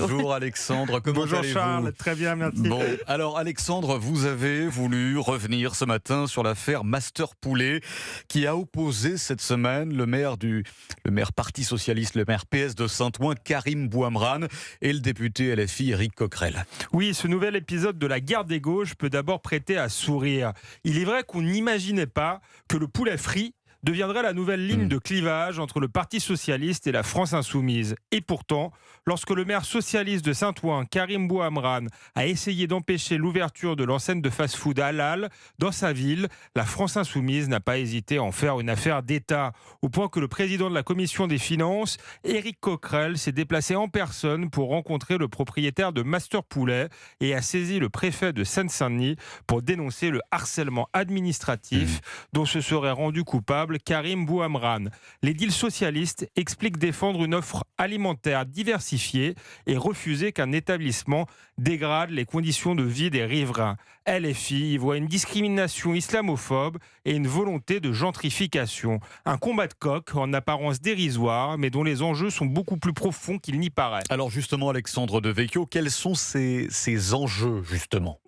Bonjour Alexandre, comment Bonjour allez-vous? Charles, très bien, merci. Bon, alors Alexandre, vous avez voulu revenir ce matin sur l'affaire Master Poulet qui a opposé cette semaine le maire Parti Socialiste, le maire PS de Saint-Ouen, Karim Bouamran, et le député LFI, Éric Coquerel. Oui, ce nouvel épisode de la guerre des gauches peut d'abord prêter à sourire. Il est vrai qu'on n'imaginait pas que le poulet frit deviendrait la nouvelle ligne de clivage entre le Parti Socialiste et la France Insoumise. Et pourtant, lorsque le maire socialiste de Saint-Ouen, Karim Bouamran, a essayé d'empêcher l'ouverture de l'enseigne de fast-food halal dans sa ville, la France Insoumise n'a pas hésité à en faire une affaire d'État, au point que le président de la Commission des Finances, Éric Coquerel, s'est déplacé en personne pour rencontrer le propriétaire de Master Poulet et a saisi le préfet de Seine-Saint-Denis pour dénoncer le harcèlement administratif dont se serait rendu coupable Karim Bouamran. L'édile socialiste explique défendre une offre alimentaire diversifiée et refuser qu'un établissement dégrade les conditions de vie des riverains. LFI y voit une discrimination islamophobe et une volonté de gentrification. Un combat de coq en apparence dérisoire, mais dont les enjeux sont beaucoup plus profonds qu'il n'y paraît. Alors justement Alexandre Devecchio, quels sont ces enjeux justement ?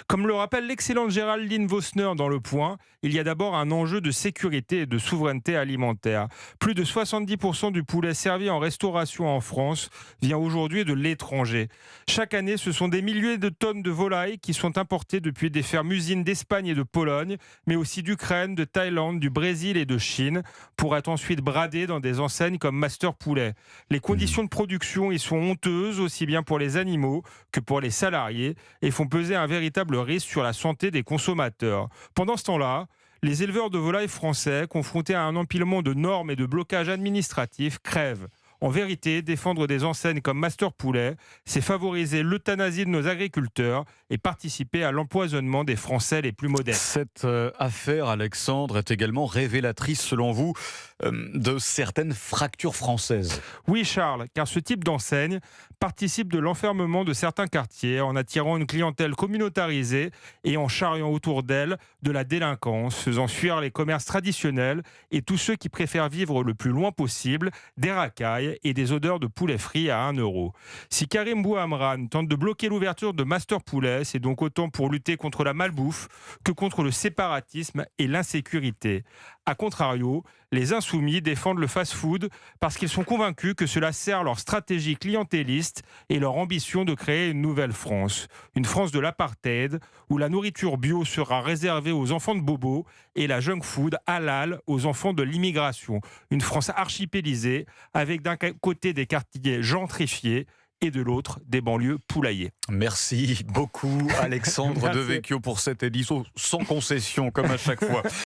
Comme le rappelle l'excellente Géraldine Vosner dans Le Point, il y a d'abord un enjeu de sécurité et de souveraineté alimentaire. Plus de 70% du poulet servi en restauration en France vient aujourd'hui de l'étranger. Chaque année, ce sont des milliers de tonnes de volailles qui sont importées depuis des fermes-usines d'Espagne et de Pologne, mais aussi d'Ukraine, de Thaïlande, du Brésil et de Chine, pour être ensuite bradées dans des enseignes comme Master Poulet. Les conditions de production y sont honteuses, aussi bien pour les animaux que pour les salariés, et font peser un véritable risque sur la santé des consommateurs. Pendant ce temps-là, les éleveurs de volailles français, confrontés à un empilement de normes et de blocages administratifs, crèvent. En vérité, défendre des enseignes comme Master Poulet, c'est favoriser l'euthanasie de nos agriculteurs et participer à l'empoisonnement des Français les plus modestes. Cette affaire, Alexandre, est également révélatrice, selon vous, de certaines fractures françaises. Oui, Charles, car ce type d'enseigne participe de l'enfermement de certains quartiers en attirant une clientèle communautarisée et en charriant autour d'elle de la délinquance, faisant fuir les commerces traditionnels et tous ceux qui préfèrent vivre le plus loin possible des racailles et des odeurs de poulet frit à 1 euro. Si Karim Bouamran tente de bloquer l'ouverture de Master Poulet, c'est donc autant pour lutter contre la malbouffe que contre le séparatisme et l'insécurité. A contrario, les insoumis défendent le fast-food parce qu'ils sont convaincus que cela sert leur stratégie clientéliste et leur ambition de créer une nouvelle France. Une France de l'apartheid où la nourriture bio sera réservée aux enfants de bobo et la junk food halal aux enfants de l'immigration. Une France archipélisée avec d'un côté des quartiers gentrifiés et de l'autre des banlieues poulaillées. Merci beaucoup Alexandre Merci. Devecchio pour cette édition sans concession comme à chaque fois.